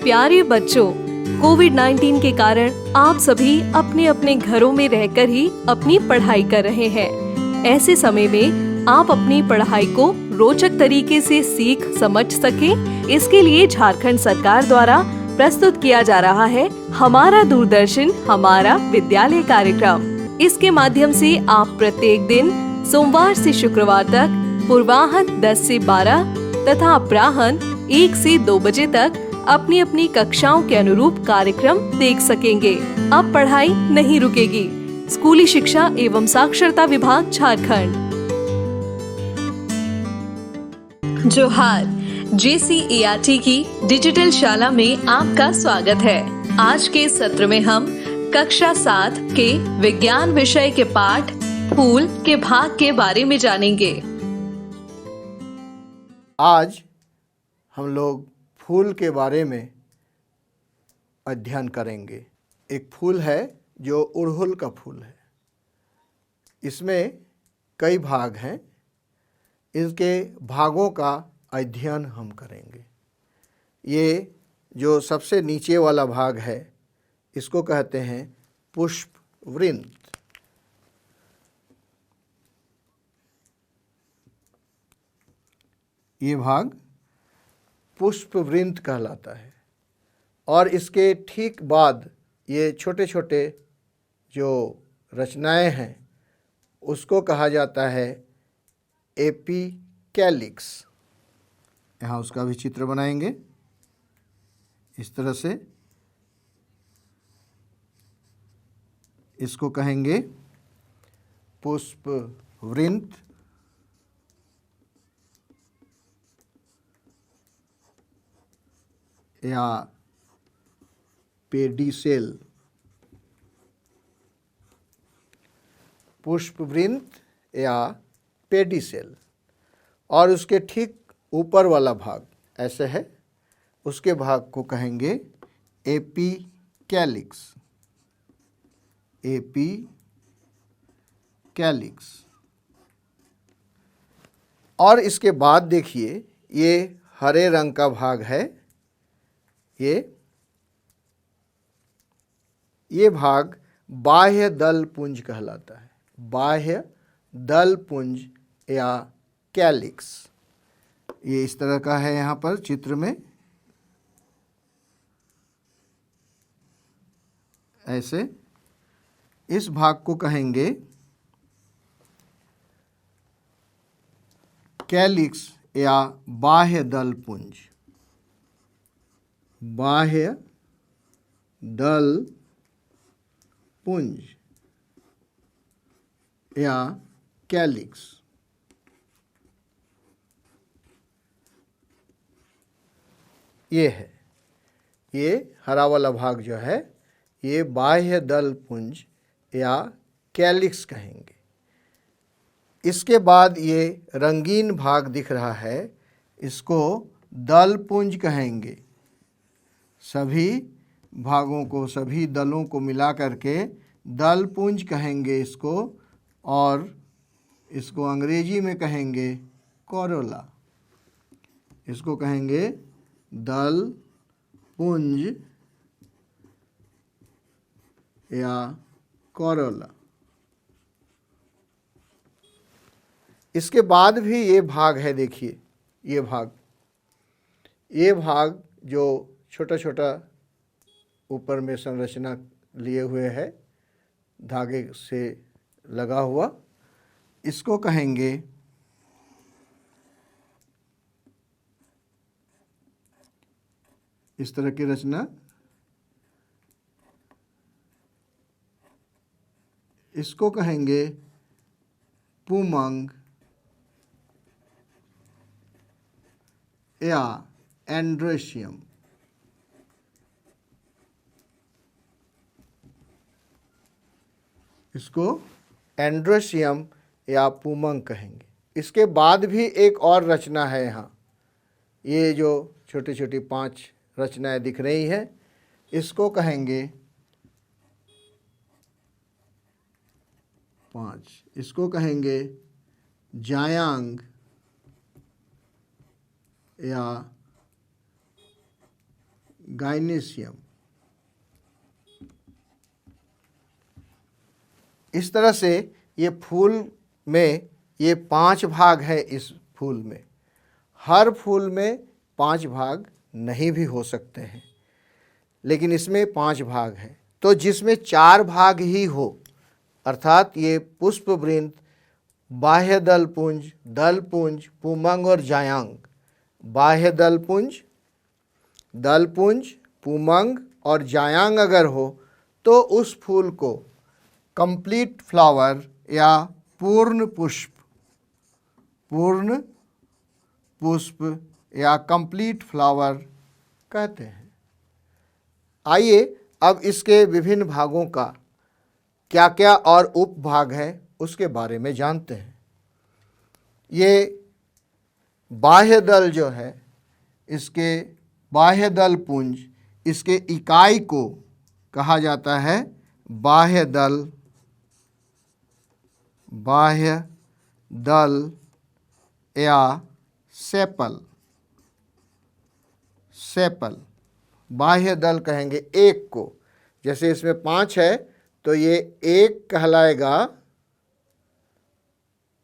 प्यारे बच्चों, कोविड-19 के कारण आप सभी अपने अपने घरों में रहकर ही अपनी पढ़ाई कर रहे हैं। ऐसे समय में आप अपनी पढ़ाई को रोचक तरीके से सीख समझ सकें, इसके लिए झारखंड सरकार द्वारा प्रस्तुत किया जा रहा है हमारा दूरदर्शन हमारा विद्यालय कार्यक्रम। इसके माध्यम से आप प्रत्येक दिन सोमवार से शुक्रवार तक पूर्वाह्न 10 से 12 तथा अपराह्न 1 से 2 बजे तक अपनी अपनी कक्षाओं के अनुरूप कार्यक्रम देख सकेंगे। अब पढ़ाई नहीं रुकेगी। स्कूली शिक्षा एवं साक्षरता विभाग झारखंड। जोहार, JCERT की डिजिटल शाला में आपका स्वागत है। आज के सत्र में हम कक्षा 7 के विज्ञान विषय के पाठ फूल के भाग के बारे में जानेंगे। आज हम लोग फूल के बारे में अध्ययन करेंगे। एक फूल है जो अड़हुल का फूल है। इसमें कई भाग हैं। इसके भागों का अध्ययन हम करेंगे। ये जो सबसे नीचे वाला भाग है, इसको कहते हैं पुष्पवृंत। ये भाग पुष्पवृंत कहलाता है और इसके ठीक बाद ये छोटे छोटे जो रचनाएं हैं उसको कहा जाता है एपिकैलिक्स। यहाँ उसका भी चित्र बनाएंगे इस तरह से। इसको कहेंगे पुष्पवृंत या पेडिसेल। पुष्पवृंत या पेडिसेल। और उसके ठीक ऊपर वाला भाग ऐसे है, उसके भाग को कहेंगे एपिकैलिक्स। एपिकैलिक्स। और इसके बाद देखिए, ये हरे रंग का भाग है। ये भाग बाह्य दल पुंज कहलाता है। बाह्य दल पुंज या कैलिक्स। ये इस तरह का है यहाँ पर चित्र में, ऐसे। इस भाग को कहेंगे कैलिक्स या बाह्य दल पुंज। बाह्य दल पुंज या कैलिक्स। ये है, ये हरा वाला भाग जो है, ये बाह्य दल पुंज या कैलिक्स कहेंगे। इसके बाद ये रंगीन भाग दिख रहा है, इसको दल पुंज कहेंगे। सभी भागों को, सभी दलों को मिला करके दल पुंज कहेंगे इसको, और इसको अंग्रेजी में कहेंगे कोरोला। इसको कहेंगे दल पुंज या कोरोला। इसके बाद भी ये भाग है, देखिए ये भाग जो छोटा छोटा ऊपर में संरचना लिए हुए है, धागे से लगा हुआ, इसको कहेंगे इस तरह की रचना, इसको कहेंगे पुमंग या एंड्रोशियम। इसको एंड्रोशियम या पुमंग कहेंगे। इसके बाद भी एक और रचना है यहाँ। ये जो छोटी छोटी 5 रचनाएं दिख रही हैं, इसको कहेंगे 5, इसको कहेंगे जायांग या गाइनेशियम। इस तरह से ये फूल में ये 5 भाग है। इस फूल में हर फूल में 5 भाग नहीं भी हो सकते हैं, लेकिन इसमें 5 भाग हैं। तो जिसमें 4 भाग ही हो, अर्थात ये पुष्पवृंत, बाह्य दलपुंज, दलपुंज, पुमंग और जायांग, बाह्य दलपुंज, दलपुंज, पुमंग और जायांग अगर हो तो उस फूल को कंप्लीट फ्लावर या पूर्ण पुष्प या कंप्लीट फ्लावर कहते हैं। आइए अब इसके विभिन्न भागों का क्या क्या और उपभाग है उसके बारे में जानते हैं। ये बाह्य दल जो है, इसके बाह्य दल पुंज, इसके इकाई को कहा जाता है बाह्य दल या सेपल। बाह्य दल कहेंगे एक को। जैसे इसमें 5 है तो ये एक कहलाएगा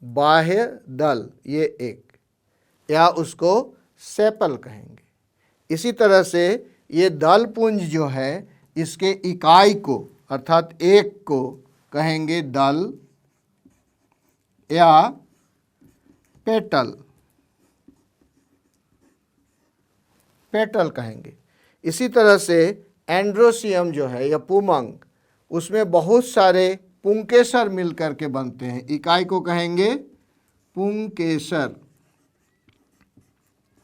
बाह्य दल, ये एक, या उसको सेपल कहेंगे। इसी तरह से ये दल पुंज जो है, इसके इकाई को अर्थात एक को कहेंगे दल या पेटल कहेंगे। इसी तरह से एंड्रोसियम जो है या पुमंग, उसमें बहुत सारे पुंकेसर मिलकर के बनते हैं। इकाई को कहेंगे पुंकेसर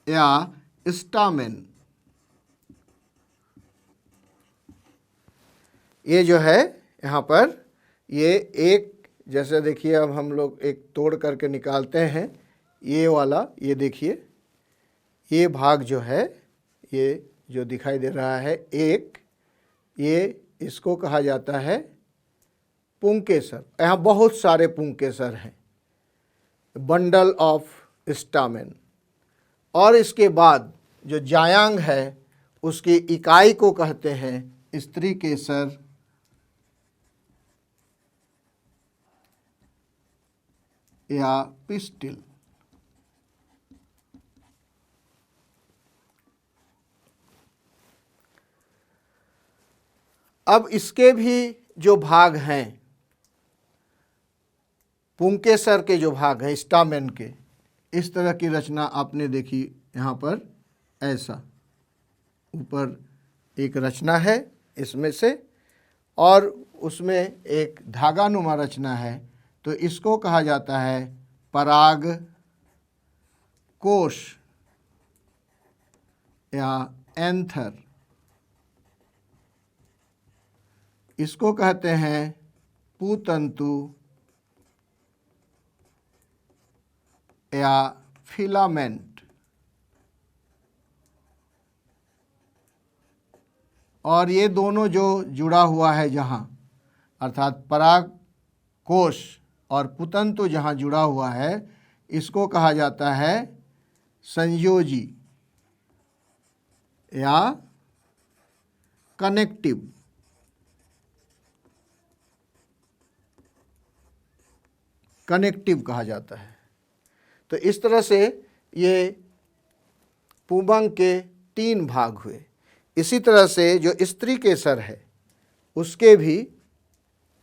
या स्टामेन। ये जो है यहाँ पर ये एक, जैसे देखिए अब हम लोग एक तोड़ करके निकालते हैं, ये वाला, ये देखिए ये भाग जो है, ये जो दिखाई दे रहा है एक, ये इसको कहा जाता है पुंकेसर। यहाँ बहुत सारे पुंकेसर हैं, बंडल ऑफ स्टामेन। और इसके बाद जो जायांग है उसकी इकाई को कहते हैं स्त्री केसर या पिस्टिल। अब इसके भी जो भाग हैं, पुंकेसर के जो भाग हैं स्टामेन के, इस तरह की रचना आपने देखी यहाँ पर। ऐसा ऊपर एक रचना है इसमें से, और उसमें एक धागानुमा रचना है, तो इसको कहा जाता है पराग कोश या एंथर। इसको कहते हैं पूतंतु या फिलामेंट। और ये दोनों जो जुड़ा हुआ है जहाँ, अर्थात पराग कोश और पुतंतु जहाँ जुड़ा हुआ है, इसको कहा जाता है संयोजी या कनेक्टिव। कहा जाता है। तो इस तरह से ये पुमंग के 3 भाग हुए। इसी तरह से जो स्त्री केसर है उसके भी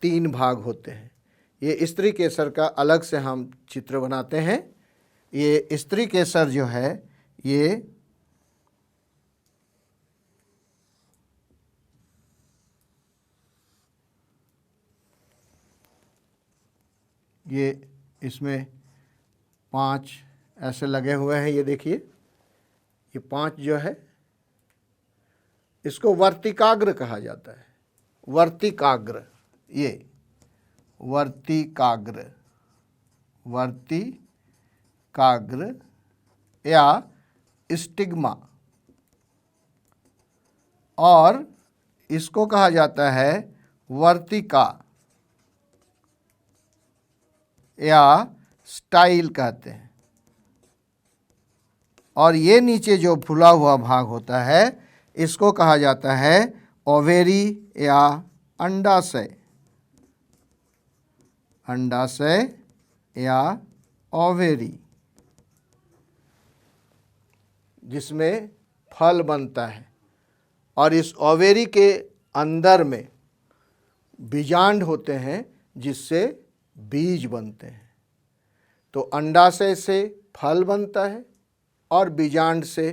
3 भाग होते हैं। ये स्त्री केसर का अलग से हम चित्र बनाते हैं। ये स्त्री केसर जो है ये इसमें 5 ऐसे लगे हुए हैं। ये देखिए ये 5 जो है, इसको वर्तिकाग्र कहा जाता है। वर्तिकाग्र, ये वर्तिकाग्र या स्टिग्मा। और इसको कहा जाता है वर्तिका या स्टाइल कहते हैं। और ये नीचे जो फुला हुआ भाग होता है इसको कहा जाता है ओवेरी या अंडाशय। अंडाशय या ओवेरी, जिसमें फल बनता है। और इस ओवेरी के अंदर में बीजांड होते हैं जिससे बीज बनते हैं। तो अंडाशय से फल बनता है और बीजांड से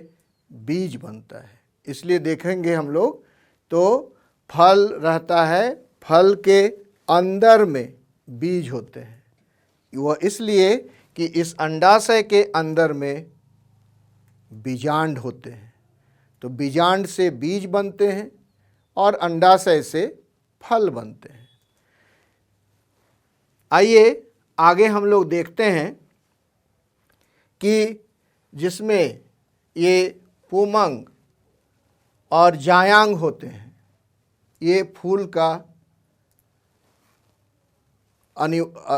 बीज बनता है। इसलिए देखेंगे हम लोग तो फल रहता है, फल के अंदर में बीज होते हैं। वह इसलिए कि इस अंडाशय के अंदर में बीजांड होते हैं। तो बीजांड से बीज बनते हैं और अंडाशय से फल बनते हैं। आइए आगे हम लोग देखते हैं कि जिसमें ये पुमंग और जायांग होते हैं, ये फूल का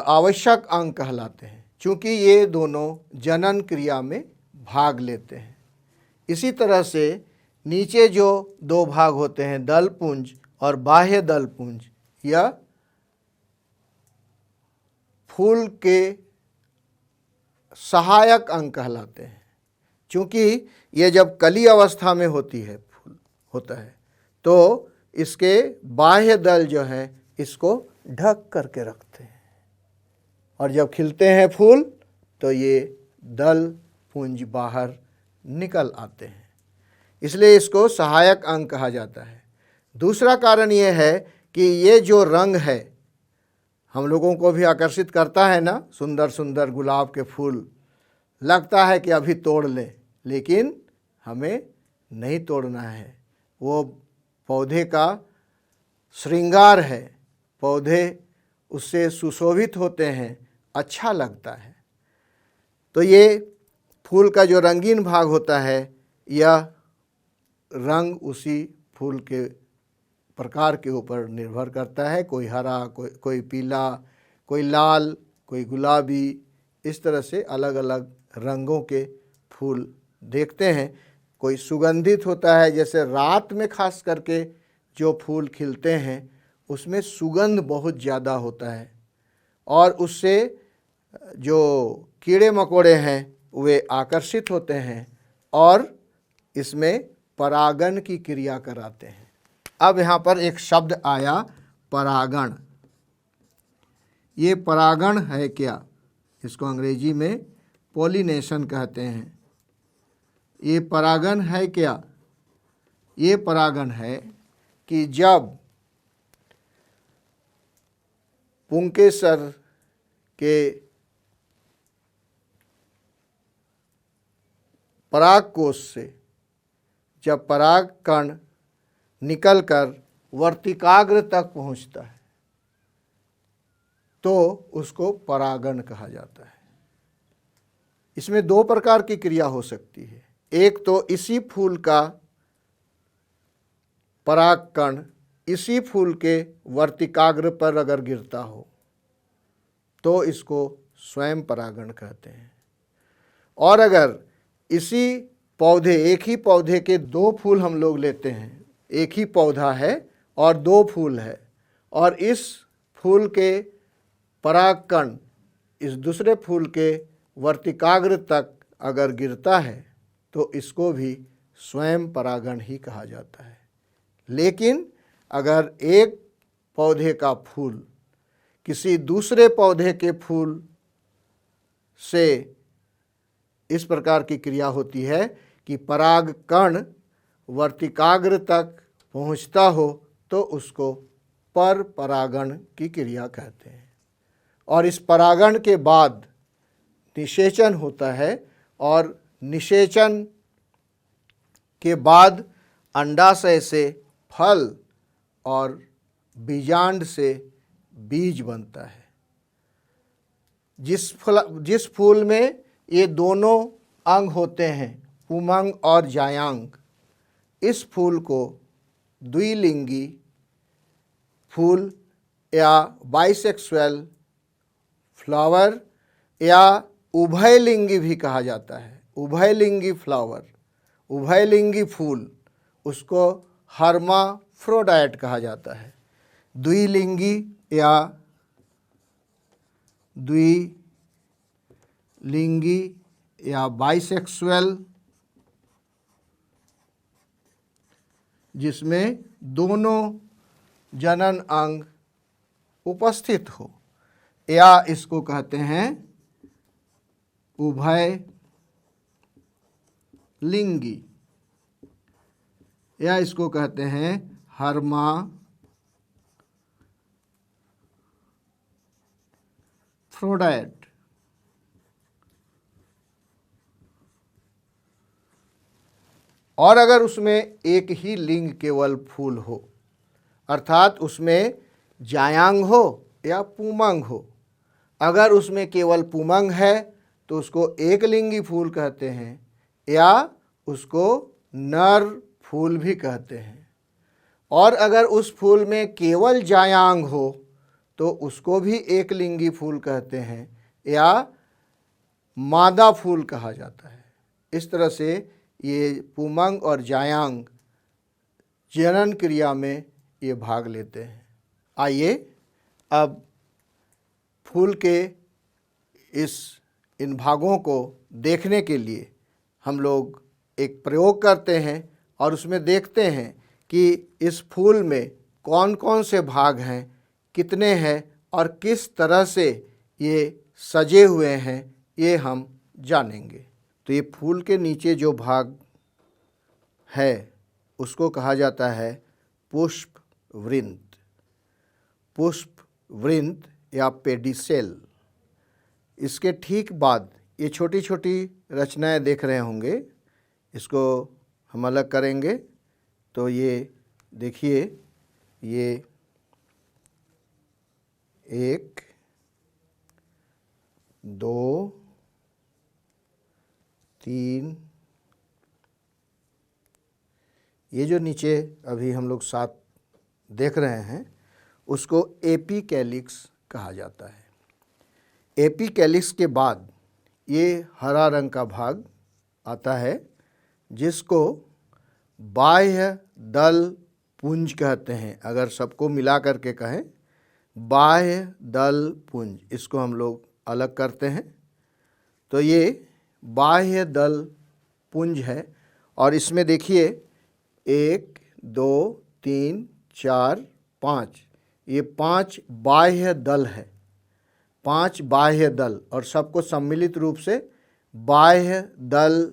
आवश्यक अंग कहलाते हैं, क्योंकि ये दोनों जनन क्रिया में भाग लेते हैं। इसी तरह से नीचे जो दो भाग होते हैं, दलपुंज और बाह्य दलपुंज, यह फूल के सहायक अंग कहलाते हैं। क्योंकि ये जब कली अवस्था में होती है, फूल होता है, तो इसके बाह्य दल जो है इसको ढक करके रखते हैं, और जब खिलते हैं फूल तो ये दल पुंज बाहर निकल आते हैं। इसलिए इसको सहायक अंग कहा जाता है। दूसरा कारण ये है कि ये जो रंग है हम लोगों को भी आकर्षित करता है ना, सुंदर सुंदर गुलाब के फूल, लगता है कि अभी तोड़ लें, लेकिन हमें नहीं तोड़ना है। वो पौधे का श्रृंगार है, पौधे उससे सुशोभित होते हैं, अच्छा लगता है। तो ये फूल का जो रंगीन भाग होता है, यह रंग उसी फूल के प्रकार के ऊपर निर्भर करता है। कोई हरा, कोई पीला, कोई लाल, कोई गुलाबी, इस तरह से अलग अलग रंगों के फूल देखते हैं। कोई सुगंधित होता है, जैसे रात में खास करके जो फूल खिलते हैं उसमें सुगंध बहुत ज़्यादा होता है, और उससे जो कीड़े मकोड़े हैं वे आकर्षित होते हैं और इसमें परागण की क्रिया कराते हैं। अब यहाँ पर एक शब्द आया परागण। ये परागण है क्या? इसको अंग्रेजी में पॉलिनेशन कहते हैं। ये परागण है क्या? ये परागण है कि जब पुंकेसर के पराग कोश से जब पराग कण निकलकर वर्तिकाग्र तक पहुंचता है तो उसको परागण कहा जाता है। इसमें दो प्रकार की क्रिया हो सकती है। एक तो इसी फूल का पराग कण इसी फूल के वर्तिकाग्र पर अगर गिरता हो तो इसको स्वयं परागण कहते हैं। और अगर इसी पौधे, एक ही पौधे के दो फूल हम लोग लेते हैं, एक ही पौधा है और दो फूल है, और इस फूल के परागकण इस दूसरे फूल के वर्तिकाग्र तक अगर गिरता है तो इसको भी स्वयं परागण ही कहा जाता है। लेकिन अगर एक पौधे का फूल किसी दूसरे पौधे के फूल से इस प्रकार की क्रिया होती है कि पराग कण वर्तिकाग्र तक पहुंचता हो तो उसको पर परागण की क्रिया कहते हैं। और इस परागण के बाद निषेचन होता है, और निषेचन के बाद अंडाशय से फल और बीजांड से बीज बनता है। जिस फूल में ये दोनों अंग होते हैं, पुमंग और जायांग, इस फूल को द्विलिंगी फूल या बाइसेक्सुअल फ्लावर या उभयलिंगी भी कहा जाता है। उभयलिंगी फ्लावर, उभयलिंगी फूल, उसको हर्माफ्रोडाइट कहा जाता है। द्विलिंगी या द्विलिंगी या बाइसेक्सुअल, जिसमें दोनों जनन अंग उपस्थित हो, या इसको कहते हैं उभय लिंगी, या इसको कहते हैं हर्माफ्रोडाइट। और अगर उसमें एक ही लिंग केवल फूल हो, अर्थात उसमें जायांग हो या पुमंग हो, अगर उसमें केवल पुमंग है तो उसको एक लिंगी फूल कहते हैं, या उसको नर फूल भी कहते हैं। और अगर उस फूल में केवल जायांग हो तो उसको भी एक लिंगी फूल कहते हैं, या मादा फूल कहा जाता है। इस तरह से ये पुमंग और जायांग जनन क्रिया में ये भाग लेते हैं। आइए अब फूल के इन भागों को देखने के लिए हम लोग एक प्रयोग करते हैं और उसमें देखते हैं कि इस फूल में कौन कौन से भाग हैं, कितने हैं और किस तरह से ये सजे हुए हैं, ये हम जानेंगे। तो ये फूल के नीचे जो भाग है उसको कहा जाता है पुष्प वृंत। पुष्प वृंत या पेडिसेल। इसके ठीक बाद ये छोटी छोटी रचनाएं देख रहे होंगे, इसको हम अलग करेंगे। तो ये देखिए, ये 1 2 3, ये जो नीचे अभी हम लोग साथ देख रहे हैं उसको एपिकैलिक्स कहा जाता है। एपिकैलिक्स के बाद ये हरा रंग का भाग आता है जिसको बाह्य दल पुंज कहते हैं। अगर सबको मिला करके कहें बाह्य दल पुंज, इसको हम लोग अलग करते हैं। तो ये बाह्य दल पुंज है और इसमें देखिए 1 2 3 4 5, ये 5 बाह्य दल है, 5 बाह्य दल, और सबको सम्मिलित रूप से बाह्य दल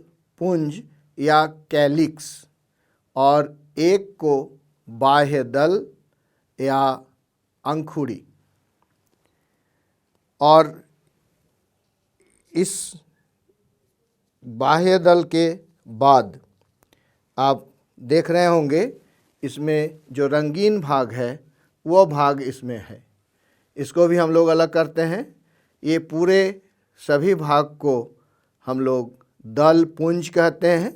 पुंज या कैलिक्स, और एक को बाह्य दल या अंकुड़ी। और इस बाह्य दल के बाद आप देख रहे होंगे इसमें जो रंगीन भाग है वो भाग इसमें है, इसको भी हम लोग अलग करते हैं। ये पूरे सभी भाग को हम लोग दल पुंज कहते हैं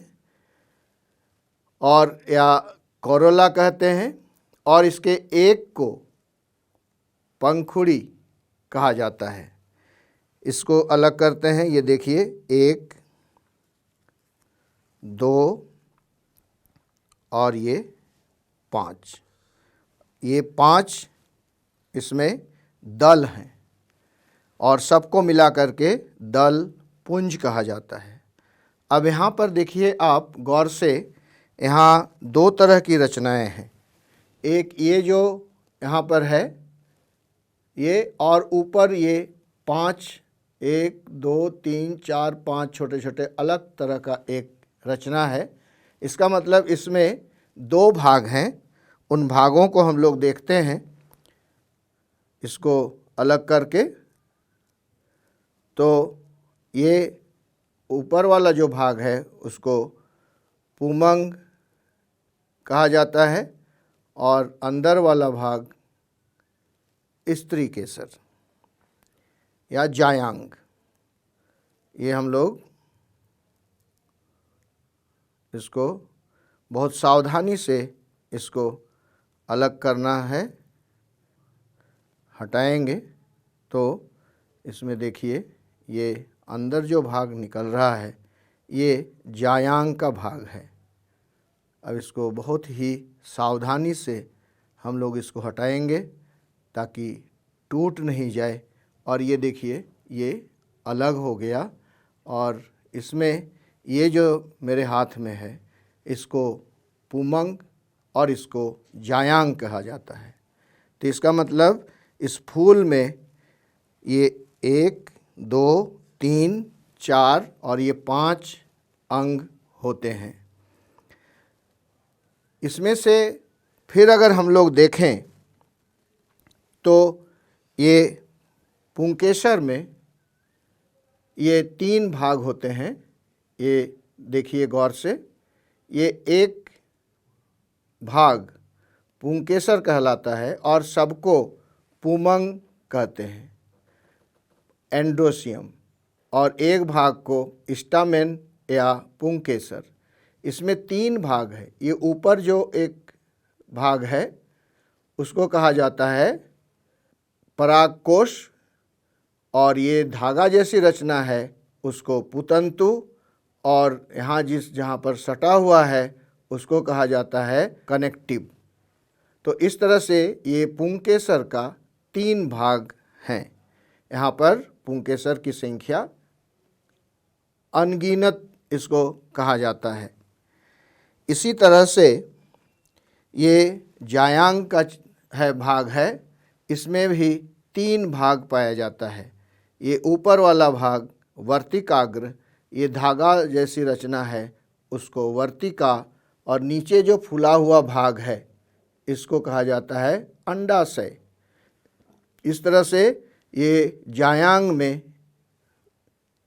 और या कोरोला कहते हैं, और इसके एक को पंखुड़ी कहा जाता है। इसको अलग करते हैं। ये देखिए 1 2 और ये 5, ये 5 इसमें दल हैं और सबको मिला करके दल पुंज कहा जाता है। अब यहाँ पर देखिए आप गौर से, यहाँ 2 तरह की रचनाएं हैं। एक ये जो यहाँ पर है ये, और ऊपर ये 5 1 2 3 4 5 छोटे छोटे अलग तरह का एक रचना है। इसका मतलब इसमें 2 भाग हैं। उन भागों को हम लोग देखते हैं इसको अलग करके। तो ये ऊपर वाला जो भाग है उसको पुमंग कहा जाता है और अंदर वाला भाग स्त्री केसर या जायांग। ये हम लोग इसको बहुत सावधानी से इसको अलग करना है, हटाएंगे तो इसमें देखिए ये अंदर जो भाग निकल रहा है ये जायांग का भाग है। अब इसको बहुत ही सावधानी से हम लोग इसको हटाएंगे ताकि टूट नहीं जाए। और ये देखिए ये अलग हो गया, और इसमें ये जो मेरे हाथ में है इसको पुमंग और इसको जायांग कहा जाता है। तो इसका मतलब इस फूल में ये 1, 2, 3, 4 और ये 5 अंग होते हैं। इसमें से फिर अगर हम लोग देखें तो ये पुंकेसर में ये 3 भाग होते हैं। ये देखिए गौर से, ये एक भाग पुंकेसर कहलाता है और सबको पुमंग कहते हैं, एंड्रोसियम, और एक भाग को स्टामेन या पुंकेसर। इसमें 3 भाग है। ये ऊपर जो एक भाग है उसको कहा जाता है परागकोश, और ये धागा जैसी रचना है उसको पुतंतु, और यहाँ जहाँ पर सटा हुआ है उसको कहा जाता है कनेक्टिव। तो इस तरह से ये पुंकेसर का 3 भाग हैं। यहाँ पर पुंकेसर की संख्या अनगिनत इसको कहा जाता है। इसी तरह से ये जायांग का भाग है, इसमें भी 3 भाग पाया जाता है। ये ऊपर वाला भाग वर्तिकाग्र, ये धागा जैसी रचना है उसको वर्तिका, और नीचे जो फूला हुआ भाग है इसको कहा जाता है अंडाशय। इस तरह से ये जायांग में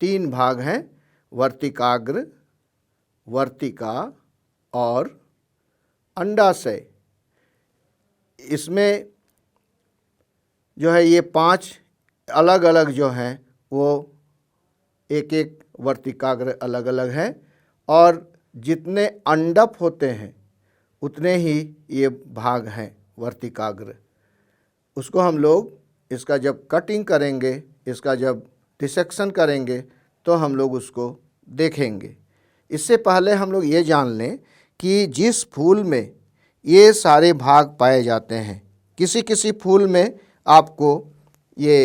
3 भाग हैं, वर्तिकाग्र, वर्तिका और अंडाशय। इसमें जो है ये 5 अलग अलग जो हैं वो एक एक वर्तिकाग्र अलग अलग है, और जितने अंडप होते हैं उतने ही ये भाग हैं वर्तिकाग्र। उसको हम लोग इसका जब कटिंग करेंगे, इसका जब डिसेक्शन करेंगे तो हम लोग उसको देखेंगे। इससे पहले हम लोग ये जान लें कि जिस फूल में ये सारे भाग पाए जाते हैं, किसी किसी फूल में आपको ये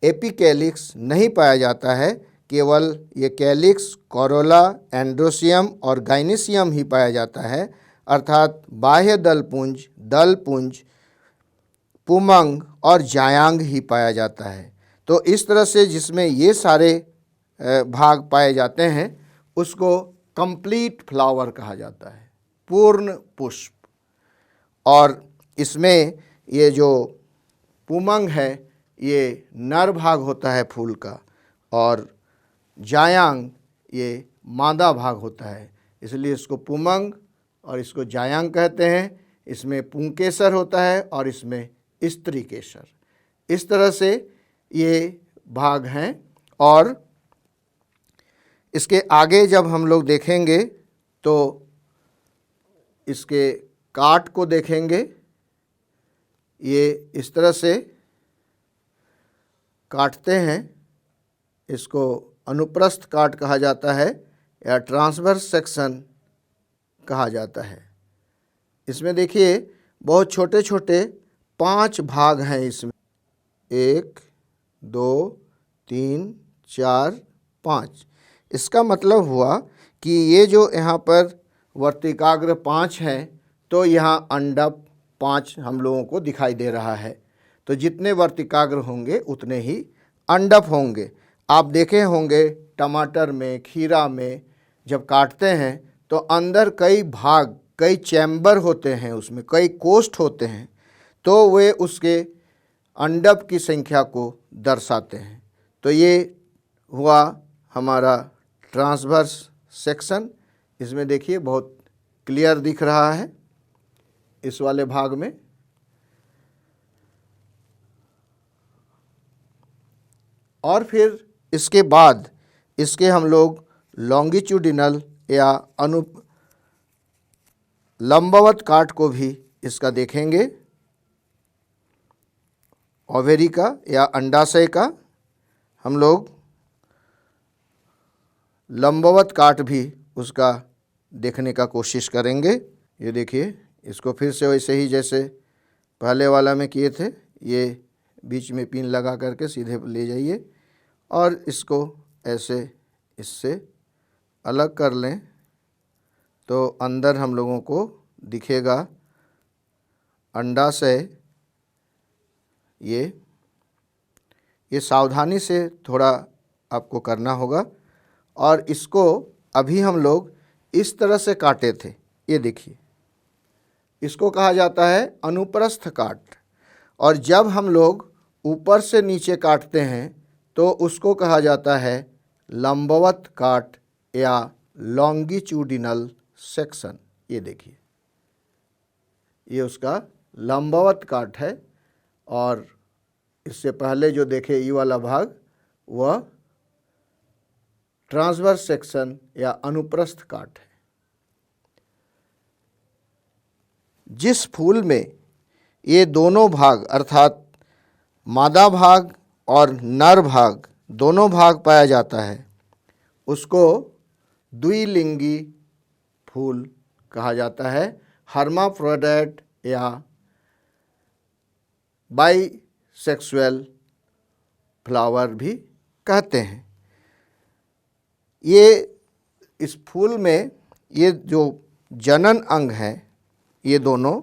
एपिकैलिक्स नहीं पाया जाता है, केवल ये कैलिक्स, कोरोला, एंड्रोसियम और गाइनिसियम ही पाया जाता है, अर्थात बाह्य दलपुंज, दलपुंज, पुमंग और जायांग ही पाया जाता है। तो इस तरह से जिसमें ये सारे भाग पाए जाते हैं उसको कंप्लीट फ्लावर कहा जाता है, पूर्ण पुष्प। और इसमें ये जो पुमंग है ये नर भाग होता है फूल का, और जायांग ये मादा भाग होता है, इसलिए इसको पुमंग और इसको जायांग कहते हैं। इसमें पुंकेसर होता है और इसमें स्त्री केसर। इस तरह से ये भाग हैं। और इसके आगे जब हम लोग देखेंगे तो इसके काट को देखेंगे। ये इस तरह से काटते हैं, इसको अनुप्रस्थ काट कहा जाता है या ट्रांसवर्स सेक्शन कहा जाता है। इसमें देखिए बहुत छोटे छोटे 5 भाग हैं इसमें, 1, 2, 3, 4, 5। इसका मतलब हुआ कि ये जो यहाँ पर वर्तिकाग्र 5 हैं तो यहाँ अंडप 5 हम लोगों को दिखाई दे रहा है। तो जितने वर्तिकाग्र होंगे उतने ही अंडप होंगे। आप देखे होंगे टमाटर में, खीरा में जब काटते हैं तो अंदर कई भाग, कई चैम्बर होते हैं, उसमें कई कोष्ठ होते हैं, तो वे उसके अंडप की संख्या को दर्शाते हैं। तो ये हुआ हमारा ट्रांसवर्स सेक्शन। इसमें देखिए बहुत क्लियर दिख रहा है इस वाले भाग में। और फिर इसके बाद इसके हम लोग लॉन्गिट्यूडिनल या लंबवत काट को भी इसका देखेंगे, ओवेरी का या अंडाशय का। हम लोग लंबवत काट भी उसका देखने का कोशिश करेंगे। ये देखिए, इसको फिर से वैसे ही जैसे पहले वाला में किए थे, ये बीच में पिन लगा करके सीधे ले जाइए और इसको ऐसे इससे अलग कर लें तो अंदर हम लोगों को दिखेगा अंडाशय। ये सावधानी से थोड़ा आपको करना होगा। और इसको अभी हम लोग इस तरह से काटे थे, ये देखिए, इसको कहा जाता है अनुप्रस्थ काट। और जब हम लोग ऊपर से नीचे काटते हैं तो उसको कहा जाता है लंबवत काट या लॉन्गिट्यूडिनल सेक्शन। ये देखिए, ये उसका लंबवत काट है। और इससे पहले जो देखे ये वाला भाग वह ट्रांसवर्स सेक्शन या अनुप्रस्थ काट है। जिस फूल में ये दोनों भाग अर्थात मादा भाग और नर भाग दोनों भाग पाया जाता है उसको द्विलिंगी फूल कहा जाता है, हर्माफ्रोडाइट या बाइसेक्सुअल फ्लावर भी कहते हैं। ये इस फूल में ये जो जनन अंग है, ये दोनों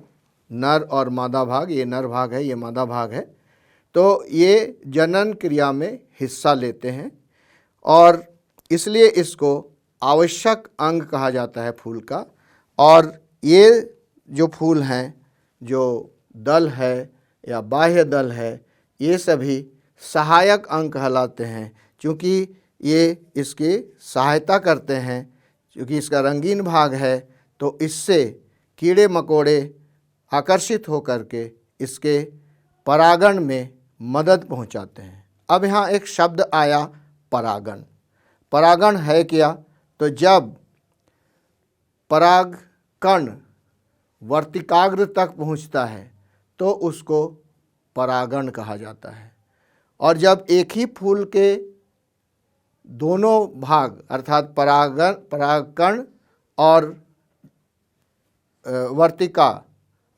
नर और मादा भाग, ये नर भाग है, ये मादा भाग है, तो ये जनन क्रिया में हिस्सा लेते हैं और इसलिए इसको आवश्यक अंग कहा जाता है फूल का। और ये जो फूल हैं, जो दल है या बाह्य दल है, ये सभी सहायक अंग कहलाते हैं, क्योंकि ये इसकी सहायता करते हैं। क्योंकि इसका रंगीन भाग है तो इससे कीड़े मकोड़े आकर्षित होकर के इसके परागण में मदद पहुंचाते हैं। अब यहाँ एक शब्द आया परागण। परागण है क्या? तो जब परागकण वर्तिकाग्र तक पहुंचता है तो उसको परागण कहा जाता है। और जब एक ही फूल के दोनों भाग अर्थात परागकण और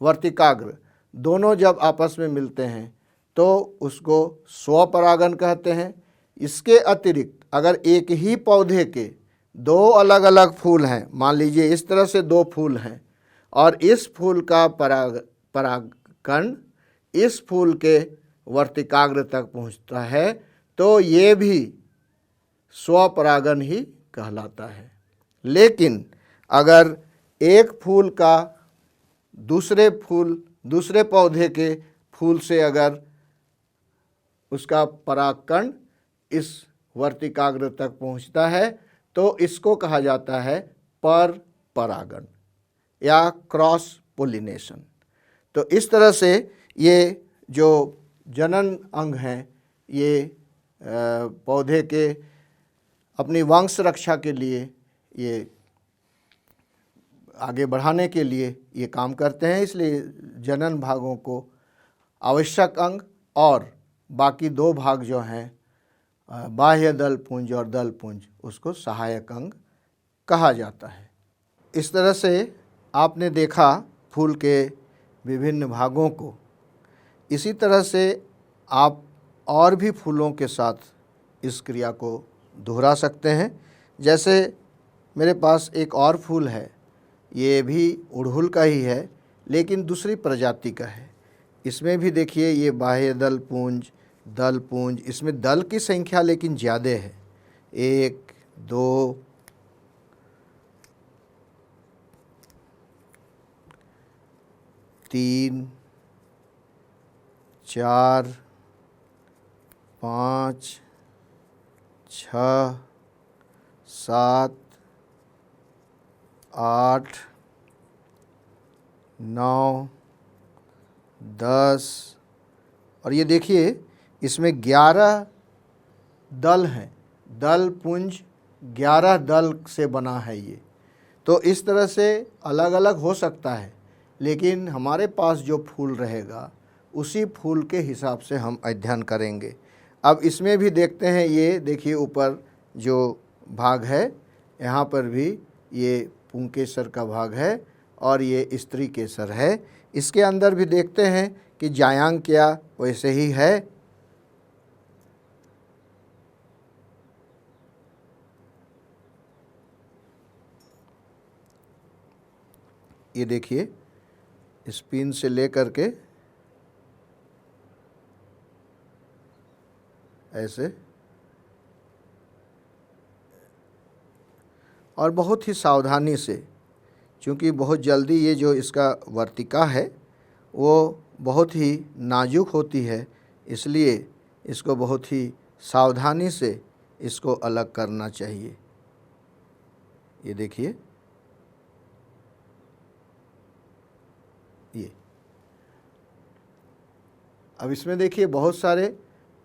वर्तिकाग्र दोनों जब आपस में मिलते हैं तो उसको स्वपरागण कहते हैं। इसके अतिरिक्त अगर एक ही पौधे के दो अलग अलग फूल हैं, मान लीजिए इस तरह से दो फूल हैं और इस फूल का परागकण इस फूल के वर्तिकाग्र तक पहुंचता है तो ये भी स्वपरागण ही कहलाता है। लेकिन अगर एक फूल का दूसरे पौधे के फूल से अगर उसका परागकण इस वर्तिकाग्र तक पहुंचता है तो इसको कहा जाता है परागण या क्रॉस पोलिनेशन। तो इस तरह से ये जो जनन अंग हैं, ये पौधे के अपनी वंश रक्षा के लिए, ये आगे बढ़ाने के लिए ये काम करते हैं। इसलिए जनन भागों को आवश्यक अंग और बाकी दो भाग जो हैं बाह्य दल पुंज और दल पुंज, उसको सहायक अंग कहा जाता है। इस तरह से आपने देखा फूल के विभिन्न भागों को। इसी तरह से आप और भी फूलों के साथ इस क्रिया को दोहरा सकते हैं। जैसे मेरे पास एक और फूल है, ये भी उड़हुल का ही है लेकिन दूसरी प्रजाति का है। इसमें भी देखिए ये बाह्य दल पुंज, इसमें दल की संख्या लेकिन ज़्यादा है। 1 2 3 4 5 6 7 8 9 10 और ये देखिए इसमें 11 दल हैं। दल पुंज 11 दल से बना है ये। तो इस तरह से अलग अलग हो सकता है, लेकिन हमारे पास जो फूल रहेगा उसी फूल के हिसाब से हम अध्ययन करेंगे। अब इसमें भी देखते हैं, ये देखिए ऊपर जो भाग है यहाँ पर भी ये पुंकेसर का भाग है और ये स्त्री केसर है। इसके अंदर भी देखते हैं कि जायांग क्या वैसे ही है। ये देखिए स्पिन से लेकर के ऐसे, और बहुत ही सावधानी से, क्योंकि बहुत जल्दी ये जो इसका वर्तिका है वो बहुत ही नाजुक होती है, इसलिए इसको बहुत ही सावधानी से इसको अलग करना चाहिए। ये देखिए, ये अब इसमें देखिए बहुत सारे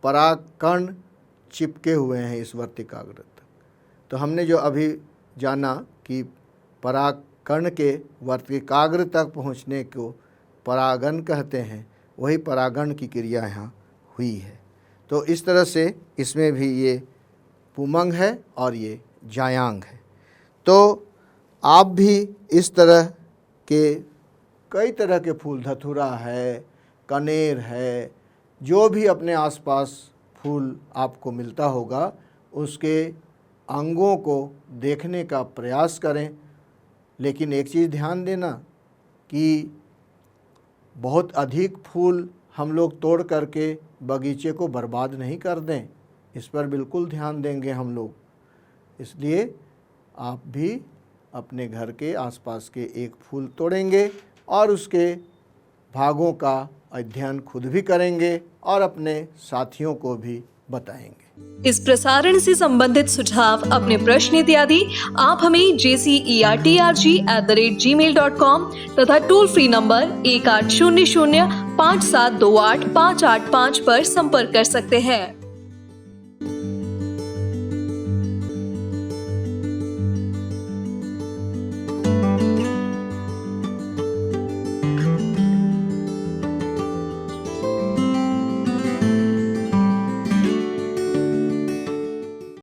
परागकण चिपके हुए हैं इस वर्तिकाग्र तक। तो हमने जो अभी जाना कि परागकण के वर्तिकाग्र तक पहुँचने को परागन कहते हैं, वही परागण की क्रिया यहाँ हुई है। तो इस तरह से इसमें भी ये पुमंग है और ये जायांग है। तो आप भी इस तरह के कई तरह के फूल, धतूरा है, कनेर है, जो भी अपने आसपास फूल आपको मिलता होगा उसके अंगों को देखने का प्रयास करें। लेकिन एक चीज़ ध्यान देना कि बहुत अधिक फूल हम लोग तोड़ करके बगीचे को बर्बाद नहीं कर दें, इस पर बिल्कुल ध्यान देंगे हम लोग। इसलिए आप भी अपने घर के आसपास के एक फूल तोड़ेंगे और उसके भागों का अध्ययन खुद भी करेंगे और अपने साथियों को भी बताएंगे। इस प्रसारण से संबंधित सुझाव, अपने प्रश्न इत्यादि आप हमें jcertrg@gmail.com तथा टोल फ्री नंबर 1800 5728 585 पर संपर्क कर सकते हैं।